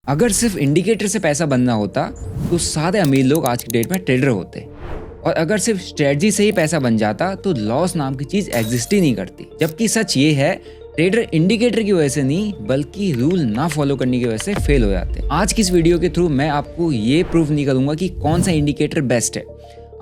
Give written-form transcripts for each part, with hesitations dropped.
अगर सिर्फ इंडिकेटर से पैसा बनना होता तो सारे अमीर लोग आज की डेट में ट्रेडर होते, और अगर सिर्फ स्ट्रेटजी से ही पैसा बन जाता तो लॉस नाम की चीज एग्जिस्ट ही नहीं करती। जबकि सच ये है, ट्रेडर इंडिकेटर की वजह से नहीं बल्कि रूल ना फॉलो करने की वजह से फेल हो जाते हैं। आज की इस वीडियो के थ्रू मैं आपको ये प्रूव नहीं करूंगा कि कौन सा इंडिकेटर बेस्ट है।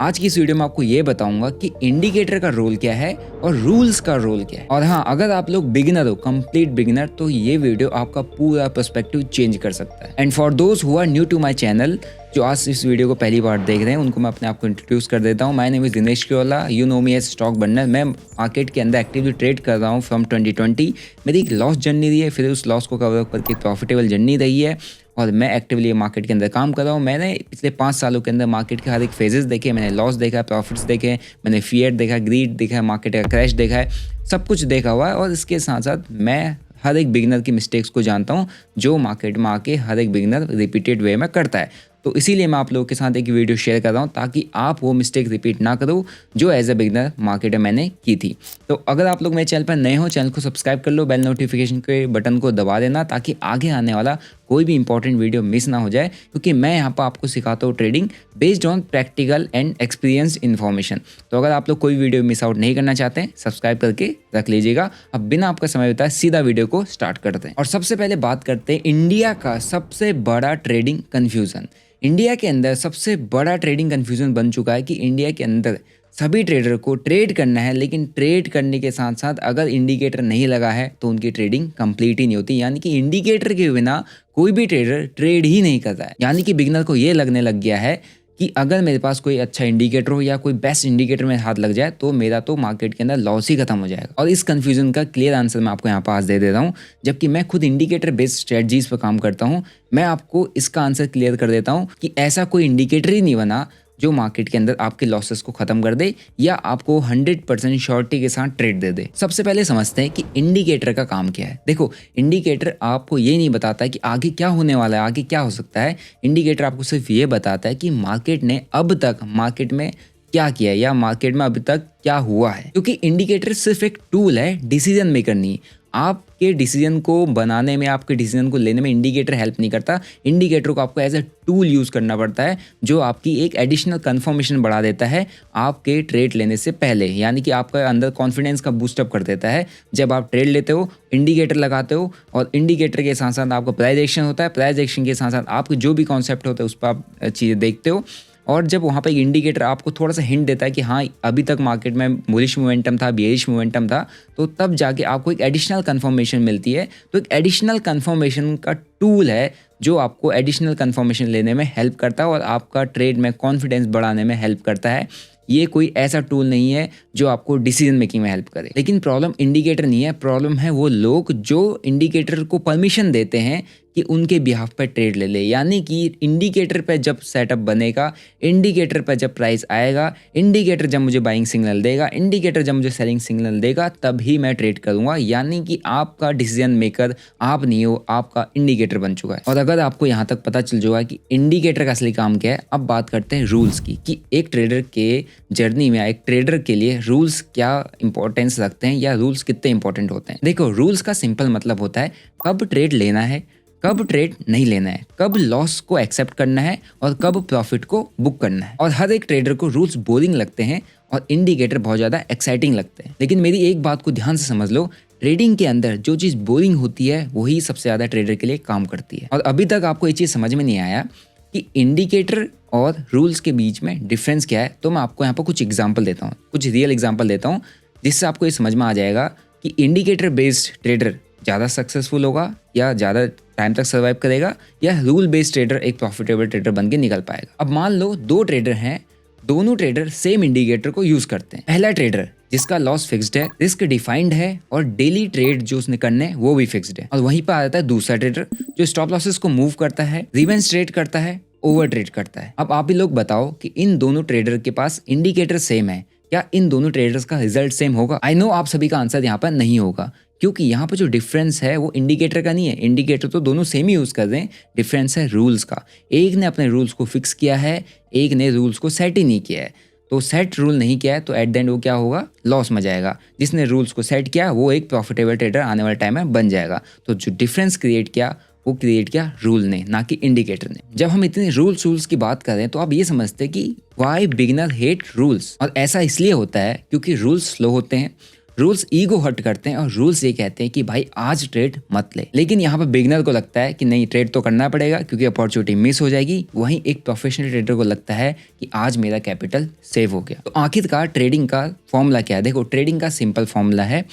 आज की इस वीडियो में आपको ये बताऊंगा कि इंडिकेटर का रोल क्या है और रूल्स का रोल क्या है। और हाँ, अगर आप लोग बिगिनर हो, कंप्लीट बिगिनर, तो ये वीडियो आपका पूरा पर्सपेक्टिव चेंज कर सकता है। And for those who are new to my channel, जो आज इस वीडियो को पहली बार देख रहे हैं, उनको मैं अपने आप को इंट्रोड्यूस कर देता हूँ। My name is Dinesh Kevala, you know me as stock burner. मैं मार्केट के अंदर एक्टिवली ट्रेड कर रहा हूँ फ्रॉम 2020। मेरी एक लॉस जर्नी रही है, फिर उस लॉस को कवर अप करके प्रॉफिटेबल जर्नी रही है, और मैं एक्टिवली मार्केट के अंदर काम कर रहा हूँ। मैंने पिछले 5 सालों के अंदर मार्केट के हर एक फेजेस देखे, मैंने लॉस देखा, प्रॉफिट्स देखे, मैंने फियर देखा, ग्रीड देखा, मार्केट का क्रैश देखा है, सब कुछ देखा हुआ है। और इसके साथ साथ मैं हर एक बिगिनर की मिस्टेक्स को जानता हूँ, जो मार्केट में आके हर एक बिगिनर रिपीटेड वे में करता है। तो इसीलिए मैं आप लोगों के साथ एक वीडियो शेयर कर रहा हूँ ताकि आप वो मिस्टेक रिपीट ना करो जो एज अ बिगिनर मार्केट में मैंने की थी। तो अगर आप लोग मेरे चैनल पर नए हो, चैनल को सब्सक्राइब कर लो, बेल नोटिफिकेशन के बटन को दबा देना ताकि आगे आने वाला कोई भी इंपॉर्टेंट वीडियो मिस ना हो जाए, क्योंकि मैं यहाँ पर आपको सिखाता हूँ trading based on practical and experience information. तो अगर आप लोग कोई वीडियो मिस आउट नहीं करना चाहते हैं, सब्सक्राइब करके रख लीजिएगा। अब बिना आपका समय बिताए सीधा वीडियो को स्टार्ट करते हैं। और सबसे पहले बात करते हैं इंडिया का सबसे बड़ा ट्रेडिंग कन्फ्यूजन। इंडिया के अंदर सबसे बड़ा ट्रेडिंग कन्फ्यूजन बन चुका है कि इंडिया के अंदर सभी ट्रेडर को ट्रेड करना है, लेकिन ट्रेड करने के साथ साथ अगर इंडिकेटर नहीं लगा है तो उनकी ट्रेडिंग कंप्लीट ही नहीं होती। यानी कि इंडिकेटर के बिना कोई भी ट्रेडर ट्रेड ही नहीं करता है। यानी कि बिगिनर को ये लगने लग गया है कि अगर मेरे पास कोई अच्छा इंडिकेटर हो या कोई बेस्ट इंडिकेटर में हाथ लग जाए तो मेरा तो मार्केट के अंदर लॉस ही खत्म हो जाएगा। और इस कंफ्यूजन का क्लियर आंसर मैं आपको यहाँ पास दे देता हूँ। जबकि मैं खुद इंडिकेटर बेस्ड स्ट्रेटजीज पर काम करता हूँ, मैं आपको इसका आंसर क्लियर कर देता हूँ कि ऐसा कोई इंडिकेटर ही नहीं बना जो मार्केट के अंदर आपके लॉसेस को खत्म कर दे या आपको 100% श्योरिटी के साथ ट्रेड दे दे। सबसे पहले समझते हैं कि इंडिकेटर का काम क्या है। देखो, इंडिकेटर आपको ये नहीं बताता है कि आगे क्या होने वाला है, आगे क्या हो सकता है। इंडिकेटर आपको सिर्फ ये बताता है कि मार्केट ने अब तक मार्केट में क्या किया है या मार्केट में अभी तक क्या हुआ है। क्योंकि इंडिकेटर सिर्फ एक टूल है डिसीजन मेकर नहीं। आपके डिसीजन को बनाने में, आपके डिसीजन को लेने में इंडिकेटर हेल्प नहीं करता। इंडिकेटर को आपको एज अ टूल यूज करना पड़ता है, जो आपकी एक एडिशनल कंफर्मेशन बढ़ा देता है आपके ट्रेड लेने से पहले। यानी कि आपका अंदर कॉन्फिडेंस का बूस्टअप कर देता है। जब आप ट्रेड लेते हो, इंडिकेटर लगाते हो, और इंडिकेटर के साथ साथ आपका प्राइस एक्शन होता है, प्राइस एक्शन के साथ साथ आपके जो भी कॉन्सेप्ट होता है उस पर आप चीज़ें देखते हो। और जब वहाँ पे एक इंडिकेटर आपको थोड़ा सा हिंट देता है कि हाँ अभी तक मार्केट में बुलिश मोमेंटम था, बेयरिश मोमेंटम था, तो तब जाके आपको एक एडिशनल कंफर्मेशन मिलती है। तो एक एडिशनल कंफर्मेशन का टूल है जो आपको एडिशनल कंफर्मेशन लेने में हेल्प करता है और आपका ट्रेड में कॉन्फिडेंस बढ़ाने में हेल्प करता है। ये कोई ऐसा टूल नहीं है जो आपको डिसीजन मेकिंग में हेल्प करे। लेकिन प्रॉब्लम इंडिकेटर नहीं है, प्रॉब्लम है वो लोग जो इंडिकेटर को परमिशन देते हैं कि उनके बिहाफ पर ट्रेड ले ले। यानी कि इंडिकेटर पे जब सेटअप बनेगा, इंडिकेटर पे जब प्राइस आएगा, इंडिकेटर जब मुझे बाइंग सिग्नल देगा, इंडिकेटर जब मुझे सेलिंग सिग्नल देगा, तभी मैं ट्रेड करूंगा। यानी कि आपका डिसीजन मेकर आप नहीं हो, आपका इंडिकेटर बन चुका है। और अगर आपको यहाँ तक पता चल चुका है कि इंडिकेटर का असली काम क्या है, अब बात करते हैं रूल्स की, कि एक ट्रेडर के जर्नी में, एक ट्रेडर के लिए रूल्स क्या इंपॉर्टेंस रखते हैं या रूल्स कितने इंपॉर्टेंट होते हैं। देखो, रूल्स का सिंपल मतलब होता है कब ट्रेड लेना है, कब ट्रेड नहीं लेना है, कब लॉस को एक्सेप्ट करना है और कब प्रॉफिट को बुक करना है। और हर एक ट्रेडर को रूल्स बोरिंग लगते हैं और इंडिकेटर बहुत ज़्यादा एक्साइटिंग लगते हैं। लेकिन मेरी एक बात को ध्यान से समझ लो, ट्रेडिंग के अंदर जो चीज़ बोरिंग होती है वही सबसे ज़्यादा ट्रेडर के लिए काम करती है। और अभी तक आपको ये चीज़ समझ में नहीं आया कि इंडिकेटर और रूल्स के बीच में डिफरेंस क्या है, तो मैं आपको यहाँ पर कुछ एग्जाम्पल देता हूँ, कुछ रियल एग्जाम्पल देता हूँ, जिससे आपको ये समझ में आ जाएगा कि इंडिकेटर बेस्ड ट्रेडर ज़्यादा सक्सेसफुल होगा या ज़्यादा टाइम तक सर्वाइव करेगा, या रूल बेस्ड ट्रेडर एक प्रॉफिटेबल ट्रेडर बन के निकल पाएगा। अब मान लो 2 ट्रेडर हैं, दोनों ट्रेडर सेम इंडिकेटर को यूज करते हैं। पहला ट्रेडर जिसका लॉस फिक्स्ड है, रिस्क डिफाइंड है और डेली ट्रेड जो उसने करने हैं वो भी फिक्स्ड है। और वहीं पर आ जाता है दूसरा ट्रेडर जो स्टॉप लॉसेस को मूव करता है, रिवेंज ट्रेड करता है, ओवर ट्रेड करता है। अब आप ही लोग बताओ कि इन दोनों ट्रेडर के पास इंडिकेटर सेम है, क्या इन दोनों ट्रेडर्स का रिजल्ट सेम होगा? आई नो आप सभी का आंसर यहाँ पर नहीं होगा, क्योंकि यहाँ पर जो डिफरेंस है वो इंडिकेटर का नहीं है। इंडिकेटर तो दोनों सेम ही यूज कर रहे हैं, डिफरेंस है रूल्स का। एक ने अपने रूल्स को फिक्स किया है, एक ने रूल्स को सेट ही नहीं किया है। तो सेट रूल नहीं किया है तो एट द एंड वो क्या होगा, लॉस में जाएगा। जिसने रूल्स को सेट किया वो एक प्रॉफिटेबल ट्रेडर आने वाले टाइम में बन जाएगा। तो जो डिफरेंस क्रिएट किया वो क्रिएट किया रूल ने, ना कि इंडिकेटर ने। जब हम इतने रूल्स की बात कर रहे हैं तो आप ये समझते हैं कि वाई बिगिनर हेट रूल्स, और ऐसा इसलिए होता है क्योंकि रूल्स स्लो होते हैं, रूल्स ईगो हर्ट करते हैं और रूल्स ये कहते हैं कि भाई आज ट्रेड मत ले। लेकिन यहाँ पर बिगिनर को लगता है कि नहीं, ट्रेड तो करना पड़ेगा क्योंकि अपॉर्चुनिटी मिस हो जाएगी। वहीं एक प्रोफेशनल ट्रेडर को लगता है कि आज मेरा कैपिटल सेव हो गया। तो आखिरकार ट्रेडिंग का फॉर्मूला क्या है? देखो, ट्रेडिंग का सिंपल फॉर्मूला है,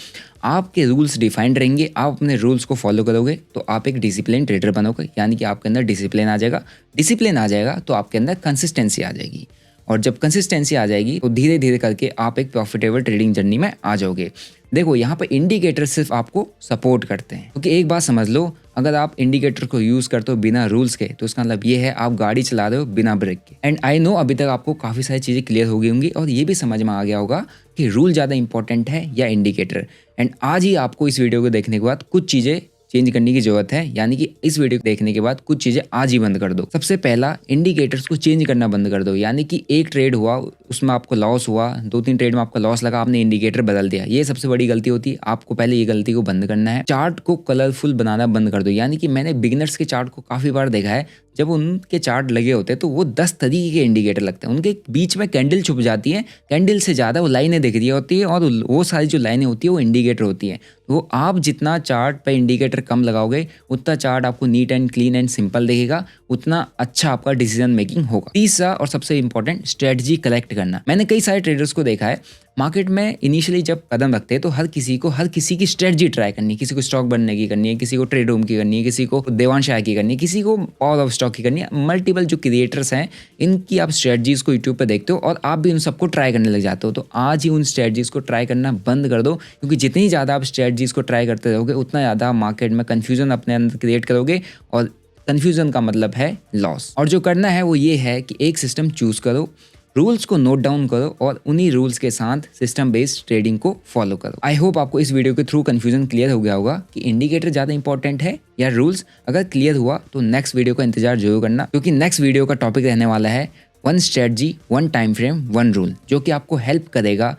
आपके रूल्स डिफाइंड रहेंगे, आप अपने रूल्स को फॉलो करोगे तो आप एक डिसिप्लिन ट्रेडर बनोगे, यानी कि आपके अंदर डिसिप्लिन आ जाएगा। डिसिप्लिन आ जाएगा तो आपके अंदर कंसिस्टेंसी आ जाएगी, और जब कंसिस्टेंसी आ जाएगी तो धीरे धीरे करके आप एक प्रॉफिटेबल ट्रेडिंग जर्नी में आ जाओगे। देखो, यहाँ पर इंडिकेटर सिर्फ आपको सपोर्ट करते हैं, क्योंकि एक बात समझ लो, अगर आप इंडिकेटर को यूज करते हो बिना रूल्स के तो इसका मतलब ये है आप गाड़ी चला रहे हो बिना ब्रेक के। एंड आई नो अभी तक आपको काफ़ी सारी चीज़ें क्लियर हो गई होंगी और ये भी समझ में आ गया होगा कि रूल ज़्यादा इंपॉर्टेंट है या इंडिकेटर। एंड आज ही आपको इस वीडियो को देखने के बाद कुछ चीज़ें चेंज करने की जरूरत है, यानी कि इस वीडियो को देखने के बाद कुछ चीजें आज ही बंद कर दो। सबसे पहला, इंडिकेटर्स को चेंज करना बंद कर दो, यानी कि एक ट्रेड हुआ उसमें आपको लॉस हुआ, 2-3 ट्रेड में आपका लॉस लगा, आपने इंडिकेटर बदल दिया, ये सबसे बड़ी गलती होती है। आपको पहले ये गलती को बंद करना है। चार्ट को कलरफुल बनाना बंद कर दो, यानी कि मैंने बिगिनर्स के चार्ट को काफी बार देखा है, जब उनके चार्ट लगे होते हैं तो वो 10 तरीके के इंडिकेटर लगते हैं, उनके बीच में कैंडल छुप जाती है, कैंडल से ज़्यादा वो लाइनें दिख रही होती है और वो सारी जो लाइनें होती है वो इंडिकेटर होती है। तो आप जितना चार्ट पे इंडिकेटर कम लगाओगे उतना चार्ट आपको neat and clean and simple दिखेगा, उतना अच्छा आपका डिसीजन मेकिंग होगा। तीसरा और सबसे इंपॉर्टेंट, स्ट्रेटजी कलेक्ट करना। मैंने कई सारे ट्रेडर्स को देखा है मार्केट में इनिशियली जब कदम रखते हैं तो हर किसी की स्ट्रेटजी ट्राई करनी है। किसी को स्टॉक बनने की करनी है, किसी को ट्रेड रूम की करनी है, किसी को देवांश शाह की करनी है, किसी को पावर ऑफ स्टॉक की करनी है। मल्टीपल जो क्रिएटर्स हैं इनकी आप स्ट्रेटजीज को यूट्यूब पे देखते हो और आप भी उन सबको ट्राई करने लग जाते हो। तो आज ही उन स्ट्रेटजीज को ट्राई करना बंद कर दो, क्योंकि जितनी ज़्यादा आप स्ट्रेटजीज को ट्राई करते रहोगे उतना ज़्यादा मार्केट में कन्फ्यूजन अपने अंदर क्रिएट करोगे, और कन्फ्यूजन का मतलब है लॉस। और जो करना है वो ये है कि एक सिस्टम चूज करो, रूल्स को नोट डाउन करो और उन्हीं रूल्स के साथ सिस्टम बेस्ड ट्रेडिंग को फॉलो करो। आई होप आपको इस वीडियो के थ्रू कंफ्यूजन क्लियर हो गया होगा कि इंडिकेटर ज़्यादा इंपॉर्टेंट है या रूल्स। अगर क्लियर हुआ तो नेक्स्ट वीडियो का इंतजार जरूर करना, क्योंकि नेक्स्ट वीडियो का टॉपिक रहने वाला है 1 स्ट्रेटजी 1 टाइम फ्रेम 1 रूल, जो कि आपको हेल्प करेगा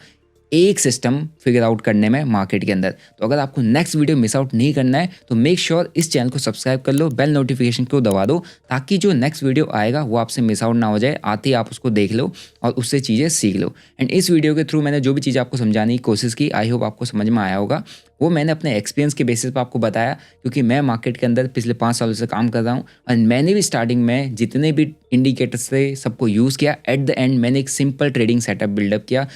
एक सिस्टम फिगर आउट करने में मार्केट के अंदर। तो अगर आपको नेक्स्ट वीडियो मिस आउट नहीं करना है तो मेक श्योर इस चैनल को सब्सक्राइब कर लो, बेल नोटिफिकेशन को दबा दो, ताकि जो नेक्स्ट वीडियो आएगा वो आपसे मिस आउट ना हो जाए। आते ही आप उसको देख लो और उससे चीज़ें सीख लो। एंड इस वीडियो के थ्रू मैंने जो भी चीज़ आपको समझाने की कोशिश की, आई होप आपको समझ में आया होगा। वो मैंने अपने एक्सपीरियंस के बेसिस पर आपको बताया, क्योंकि मैं मार्केट के अंदर पिछले 5 सालों से काम कर रहा हूँ और मैंने भी स्टार्टिंग में जितने भी इंडिकेटर्स थे सबको यूज़ किया। एट द एंड मैंने एक सिंपल ट्रेडिंग सेटअप बिल्डअप किया,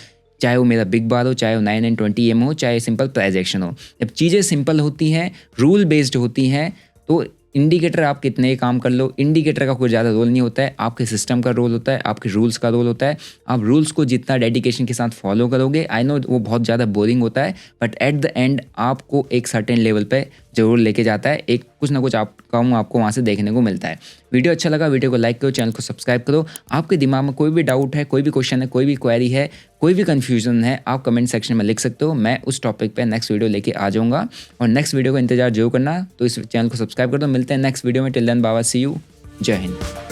चाहे वो मेरा बिग बार हो, चाहे वो 9 and 20 AM हो, चाहे सिंपल प्राइस एक्शन हो। जब चीज़ें सिंपल होती हैं, रूल बेस्ड होती हैं, तो इंडिकेटर आप कितने काम कर लो, इंडिकेटर का कोई ज़्यादा रोल नहीं होता है, आपके सिस्टम का रोल होता है, आपके रूल्स का रोल होता है। आप रूल्स को जितना डेडिकेशन के साथ फॉलो करोगे, आई नो वो बहुत ज़्यादा बोरिंग होता है, बट एट द एंड आपको एक सर्टेन लेवल पे जरूर लेके जाता है। एक कुछ ना कुछ आपको वहाँ से देखने को मिलता है। वीडियो अच्छा लगा, वीडियो को लाइक करो, चैनल को सब्सक्राइब करो। आपके दिमाग में कोई भी डाउट है, कोई भी क्वेश्चन है, कोई भी क्वेरी है, कोई भी कन्फ्यूजन है, आप कमेंट सेक्शन में लिख सकते हो। मैं उस टॉपिक पे नेक्स्ट वीडियो लेके आ जाऊँगा, और नेक्स्ट वीडियो का इंतजार जरूर करना। तो इस चैनल को सब्सक्राइब कर दो। मिलते हैं नेक्स्ट वीडियो में। Till then, bye bye, see you, जय हिंद।